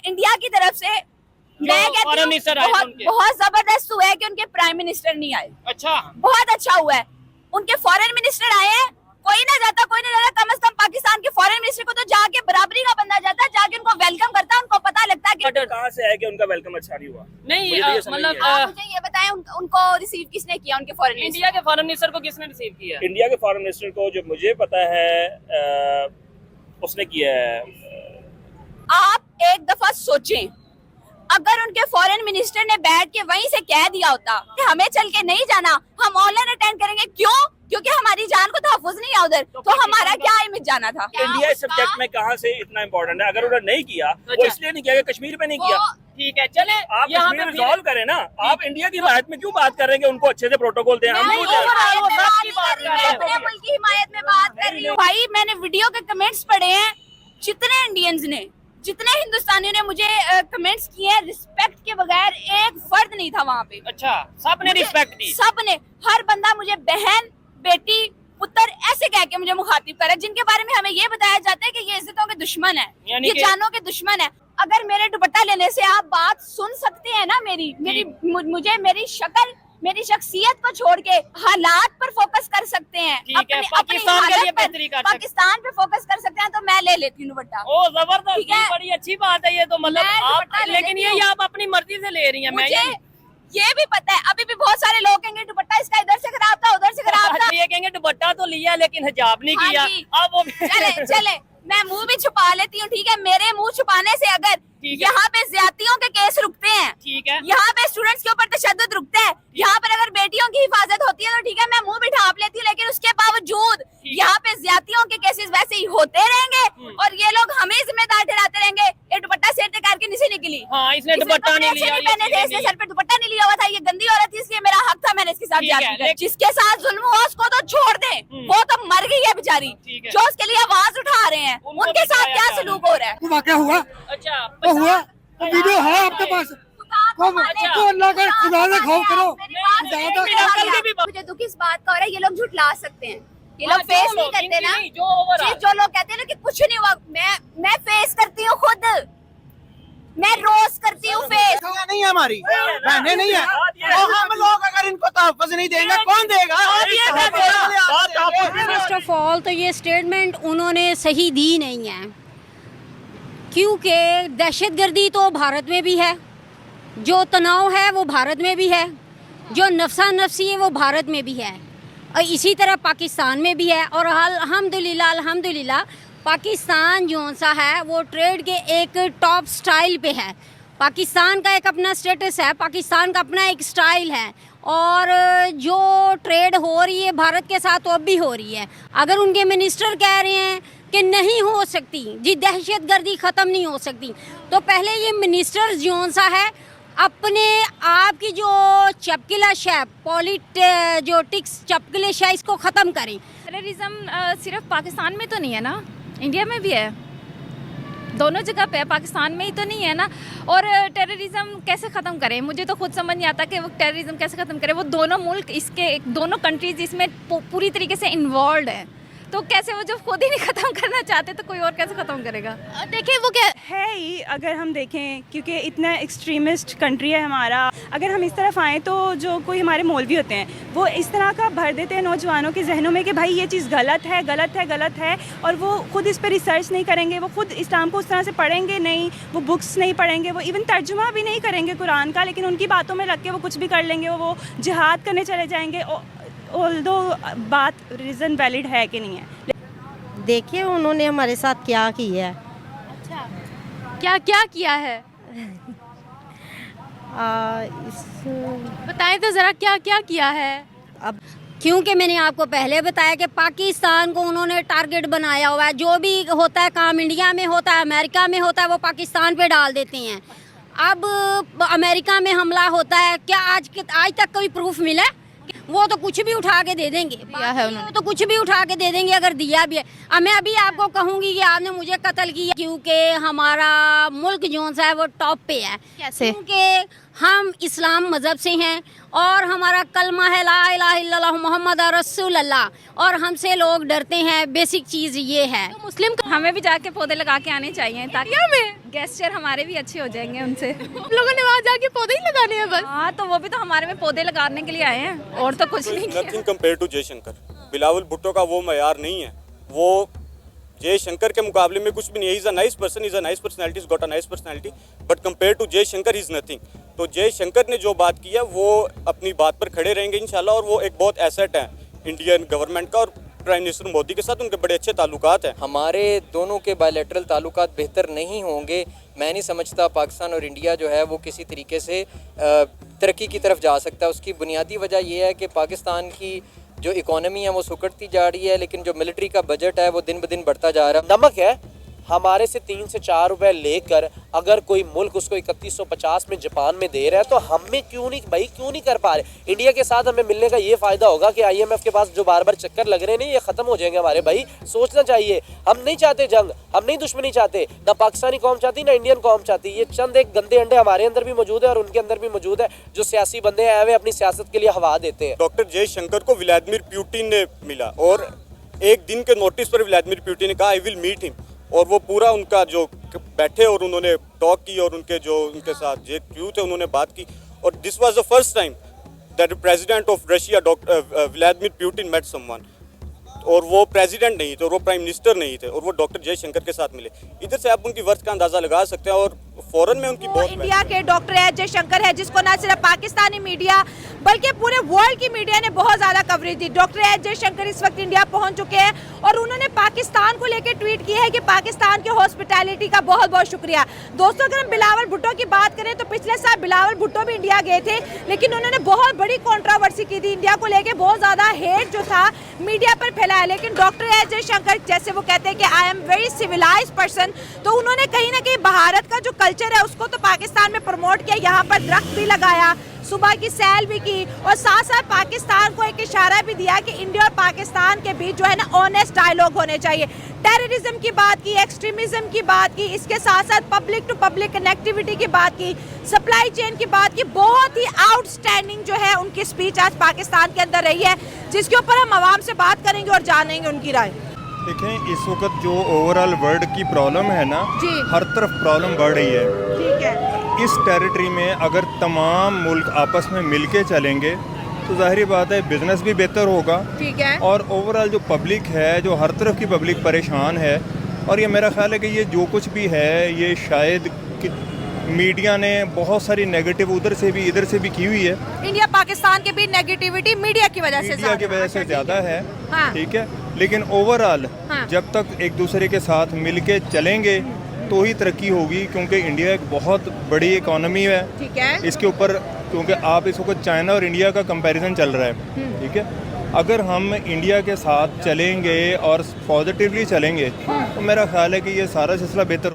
India की तरफ से मैं कहती हूँ बहुत जबरदस्त हुआ है कि उनके प्राइम मिनिस्टर नहीं आए। अच्छा, बहुत अच्छा हुआ है, उनके फॉरेन मिनिस्टर आए हैं। कोई ना जाता, कम से कम पाकिस्तान के फॉरेन मिनिस्टर को तो जाके बराबरी का बंदा जाता, जाके उनको वेलकम करता, उनको पता लगता है कि कहाँ से है कि उनका वेलकम अच्छा नहीं हुआ। नहीं मतलब आप मुझे ये बताएं उनको रिसीव किसने किया, उनके फॉरेन मिनिस्टर? इंडिया के फॉरेन मिनिस्टर को किसने रिसीव किया? इंडिया के फॉरेन मिनिस्टर को जो मुझे पता है उसने किया है। आप एक दफा सोचें, अगर उनके फॉरेन मिनिस्टर ने बैठ के वहीं से कह दिया होता कि हमें चल के नहीं जाना, हम ऑनलाइन अटेंड करेंगे, क्यों? क्योंकि हमारी जान को तहफ़्फ़ुज़ नहीं है उधर, तो हमारा क्या इमेज जाना था? इंडिया इस सब्जेक्ट में कहाँ से इतना इम्पोर्टेंट है? अगर उन्होंने नहीं किया वो इसलिए नहीं किया कि कश्मीर पे नहीं किया। ठीक है, चले आप कश्मीर रिजॉल्व करें ना। आप इंडिया की हिमायत में क्यों बात कर रहे हैं कि उनको अच्छे से प्रोटोकॉल दें? हम नहीं अपने मुल्क की हिमायत में बात कर रही हूँ भाई। मैंने वीडियो के कमेंट्स पढ़े हैं, जितने इंडियंस ने, जितने हिंदुस्तानियों ने मुझे कमेंट्स किए हैं, रिस्पेक्ट के बगैर एक फर्द नहीं था वहाँ पे। अच्छा, सबने रिस्पेक्ट दी, सबने, हर बंदा मुझे बहन, बेटी, पुत्र ऐसे कह के मुझे मुखातिब करे, जिनके बारे में हमें ये बताया जाता है कि ये इज्जतों के दुश्मन है, ये जानों के दुश्मन है। अगर मेरे दुपट्टा लेने से आप बात सुन सकते हैं ना, मुझे मेरी शक्ल, मेरी शख्सियत को छोड़ के हालात पर फोकस कर सकते हैं, अपनी पाकिस्तान के लिए बेहतरी कर सकते हैं, पाकिस्तान पे फोकस कर सकते हैं, तो मैं ले लेती हूँ दुपट्टा। ओ जबरदस्त, बड़ी अच्छी बात है ये तो। मतलब आप, लेकिन ये आप अपनी मर्जी से ले रही हैं। मुझे ये भी पता है, अभी भी बहुत सारे लोग कहेंगे दुपट्टा इसका इधर से खराब था, उधर से खराब था। ये कहेंगे दुपट्टा तो लिया लेकिन हिजाब नहीं किया। अब वो चले मैं मुंह भी छुपा लेती हूँ, ठीक है? मेरे मुंह छुपाने से अगर यहाँ पे ज्यादतियों के केस रुकते हैं, ठीक है, यहाँ पे स्टूडेंट्स के ऊपर तशद्दुद रुकता है, यहाँ पर अगर बेटियों की हिफाजत होती है तो ठीक है, मैं मुंह भी ढांप लेती हूँ, लेकिन उसके बावजूद यहाँ पे ज्यादतियों के केसेस वैसे ही होते रहेंगे और ये लोग हमें जिम्मेदार ठहराते रहेंगे। ये दुपट्टा सिर पे करके नहीं निकली, हाँ, इसने दुपट्टा नहीं लिया, इसने सर पे दुपट्टा नहीं लिया हुआ था, ये गंदी औरत थी, इसलिए मेरा हक था, मैंने इसके साथ जाती है। जिसके साथ जुल्म हुआ उसको तो छोड़ दे, वो तो मर गई है बेचारी, जो उसके लिए आवाज उठा रहे हैं, उनके साथ क्या सलूक हो रहा है? वाकया हुआ, अच्छा हुआ, वीडियो है आपके पास? तो अल्लाह का खुदा से खौफ करो। मुझे दुख इस बात का हो रहा है, ये लोग झुठला सकते हैं, ये लोग फेस नहीं करते ना, जो लोग कहते हैं ना कि कुछ नहीं हुआ, मैं फेस करती हूँ खुद, मैं रोज करती हूँ फेस। नहीं है हमारी बहनें नहीं है, तो हम लोग अगर इनको तहफ़्फ़ुज़ नहीं देंगे कौन देगा? फर्स्ट ऑफ ऑल तो ये स्टेटमेंट उन्होंने सही दी नहीं है, क्योंकि दहशतगर्दी तो भारत में भी है, जो तनाव है वो भारत में भी है, जो नफसा नफसी है वो भारत में भी है, और इसी तरह पाकिस्तान में भी है। और अल्हम्दुलिल्लाह पाकिस्तान जो सा है वो ट्रेड के एक टॉप स्टाइल पे है। पाकिस्तान का एक अपना स्टेटस है, पाकिस्तान का अपना एक स्टाइल है, और जो ट्रेड हो रही है भारत के साथ वो अब भी हो रही है। अगर उनके मिनिस्टर कह रहे हैं कि नहीं हो सकती जी, दहशतगर्दी ख़त्म नहीं हो सकती, तो पहले ये मिनिस्टर जो सा है अपने आप की जो चपकिलाश है, पॉलिटिक्स चपकिलाश है, इसको ख़त्म करें। टेररिज्म सिर्फ पाकिस्तान में तो नहीं है ना, इंडिया में भी है, दोनों जगह पे है, पाकिस्तान में ही तो नहीं है ना। और टेररिज्म कैसे ख़त्म करें, मुझे तो खुद समझ नहीं आता कि वो टेररिज्म कैसे ख़त्म करें। वो दोनों मुल्क, इसके दोनों कंट्रीज इसमें पूरी तरीके से इन्वॉल्व है, तो कैसे वो जो खुद ही नहीं ख़त्म करना चाहते तो कोई और कैसे ख़त्म करेगा? देखिए वो क्या है ही, अगर हम देखें, क्योंकि इतना एक्सट्रीमिस्ट कंट्री है हमारा, अगर हम इस तरफ आएँ तो जो कोई हमारे मौलवी होते हैं वो इस तरह का भर देते हैं नौजवानों के जहनों में कि भाई ये चीज़ गलत है, गलत है, गलत है, और वो खुद इस पर रिसर्च नहीं करेंगे, वो खुद इस्लाम को उस तरह से पढ़ेंगे नहीं, वो बुक्स नहीं पढ़ेंगे, वो इवन तर्जुमा भी नहीं करेंगे कुरान का, लेकिन उनकी बातों में लग के वो कुछ भी कर लेंगे, वो जिहाद करने चले जाएंगे। ऑल्दो बात रीज़न वैलिड है कि नहीं है। देखिए उन्होंने हमारे साथ क्या किया है। अच्छा, क्या क्या किया है? बताएं तो ज़रा, क्या क्या किया है? अब क्योंकि मैंने आपको पहले बताया कि पाकिस्तान को उन्होंने टारगेट बनाया हुआ है, जो भी होता है काम इंडिया में होता है, अमेरिका में होता है, वो पाकिस्तान पे डाल देते हैं। अब अमेरिका में हमला होता है, क्या आज तक कोई प्रूफ मिला? वो तो कुछ भी उठा के दे देंगे, वो तो कुछ भी उठा के दे देंगे अगर दिया भी है। अब मैं अभी आपको कहूँगी कि आपने मुझे कत्ल किया, क्योंकि हमारा मुल्क जो सा है वो टॉप पे है। कैसे? क्योंकि हम इस्लाम मज़हब से हैं और हमारा कलमा है ला इलाहा इल्लल्लाह मुहम्मद रसूल अल्लाह, और हमसे लोग डरते हैं। बेसिक चीज़ ये है। तो मुस्लिम हमें भी जाके पौधे लगा के आने चाहिए ताकि हमें गेस्चर हमारे भी अच्छे हो जाएंगे उनसे। हम लोगों ने वहाँ जाके पौधे ही लगाने हैं बस। हाँ, तो वो भी तो हमारे में पौधे लगाने के लिए आए हैं और तो कुछ नहीं किया। Nothing compare to Jaishankar. Bilawal Bhutto का वो मयार नहीं है, वो जयशंकर के मुकाबले में कुछ भी नहीं है। Is a nice person, is a nice personality, got a nice personality, but compare to Jaishankar is nothing. तो जयशंकर ने जो बात की है वो अपनी बात पर खड़े रहेंगे इंशाल्लाह, और वो एक बहुत एसेट है इंडियन गवर्नमेंट का, और प्राइम मिनिस्टर मोदी के साथ उनके बड़े अच्छे ताल्लुकात हैं। हमारे दोनों के बायलैटरल ताल्लुकात बेहतर नहीं होंगे। मैं नहीं समझता पाकिस्तान और इंडिया जो है वो किसी तरीके से तरक्की की तरफ जा सकता है। उसकी बुनियादी वजह यह है कि पाकिस्तान की जो इकोनॉमी है वो सुकड़ती जा रही है, लेकिन जो मिलिट्री का बजट है वो दिन ब दिन बढ़ता जा रहा है। नमक है हमारे से 3 से 4 रुपए लेकर अगर कोई मुल्क उसको 3150 में जापान में दे रहा है, तो हमें क्यों नहीं कर पा रहे। इंडिया के साथ हमें मिलने का ये फायदा होगा कि IMF के पास जो बार बार चक्कर लग रहे हैं नहीं, ये खत्म हो जाएंगे हमारे भाई। सोचना चाहिए, हम नहीं चाहते जंग, हम नहीं दुश्मनी चाहते, ना पाकिस्तानी कौम चाहती ना इंडियन कौम चाहती। ये चंद एक गंदे अंडे हमारे अंदर भी मौजूद है और उनके अंदर भी मौजूद है, जो सियासी बंदे हैं वे अपनी सियासत के लिए हवा देते हैं। डॉक्टर जयशंकर को व्लादिमीर पुतिन ने मिला, और एक दिन के नोटिस पर व्लादिमीर पुतिन ने कहा आई विल मीट हिम, और वो पूरा उनका जो बैठे और उन्होंने टॉक की, और उनके साथ जो क्यू थे उन्होंने बात की। और this was the first time that president of Russia doctor Vladimir Putin met someone, और वो प्रेसिडेंट नहीं थे और वो प्राइम मिनिस्टर नहीं थे, और वो डॉक्टर जयशंकर के साथ मिले। इधर से आप उनकी वर्थ का अंदाजा लगा सकते हैं, और फॉरेन में उनकी बहुत इंडिया के डॉक्टर एस जयशंकर है, जिसको न सिर्फ पाकिस्तानी मीडिया बल्कि पूरे वर्ल्ड की मीडिया ने बहुत ज्यादा कवरेज दी। डॉक्टर एस जयशंकर इस वक्त इंडिया पहुंच चुके हैं और उन्होंने पाकिस्तान को लेकर ट्वीट किया है कि पाकिस्तान के हॉस्पिटैलिटी का बहुत बहुत शुक्रिया। दोस्तों, अगर हम बिलावल भुट्टो की बात करें तो पिछले साल बिलावल भुट्टो भी इंडिया गए थे, लेकिन उन्होंने बहुत बड़ी कंट्रोवर्सी की थी। इंडिया को लेकर बहुत ज्यादा हेट जो था मीडिया पर फैलाया, लेकिन डॉक्टर एस जयशंकर जैसे वो कहते हैं कि I am very civilised person, तो उन्होंने कहीं ना कहीं भारत का जो कल्चर है उसको तो पाकिस्तान में प्रमोट किया। यहाँ पर दरख्त भी लगाया, सुबह की सैर भी की, और साथ साथ पाकिस्तान को एक इशारा भी दिया कि इंडिया और पाकिस्तान के बीच जो है ना ऑनेस्ट डायलॉग होने चाहिए। टेररिज्म की बात की, एक्सट्रीमिज्म की बात की, इसके साथ साथ पब्लिक टू पब्लिक कनेक्टिविटी की बात की, सप्लाई चेन की बात की। बहुत ही आउटस्टैंडिंग जो है उनकी स्पीच आज पाकिस्तान के अंदर रही है, जिसके ऊपर हम आवाम से बात करेंगे और जानेंगे उनकी राय। देखें, इस वक्त जो ओवरऑल वर्ल्ड की प्रॉब्लम है ना, हर तरफ प्रॉब्लम बढ़ रही है। ठीक है। इस टेरिटरी में अगर तमाम मुल्क आपस में मिलके चलेंगे तो जाहिर बात है बिजनेस भी बेहतर होगा। ठीक है। और ओवरऑल जो पब्लिक है, जो हर तरफ की पब्लिक परेशान है, और ये मेरा ख्याल है कि ये जो कुछ भी है ये शायद मीडिया ने बहुत सारी नेगेटिव उधर से भी इधर से भी की हुई है। इंडिया पाकिस्तान के बीच नेगेटिविटी मीडिया की वजह से ज़्यादा है। हाँ। ठीक है, लेकिन ओवरऑल जब तक एक दूसरे के साथ मिलके चलेंगे तो ही तरक्की होगी, क्योंकि इंडिया एक बहुत बड़ी इकोनॉमी है। ठीक है। इसके ऊपर क्योंकि आप इस वक्त चाइना और इंडिया का कंपैरिजन चल रहा है। ठीक है, अगर हम इंडिया के साथ चलेंगे और पॉजिटिवली चलेंगे तो मेरा ख्याल है कि ये सारा सिलसिला बेहतर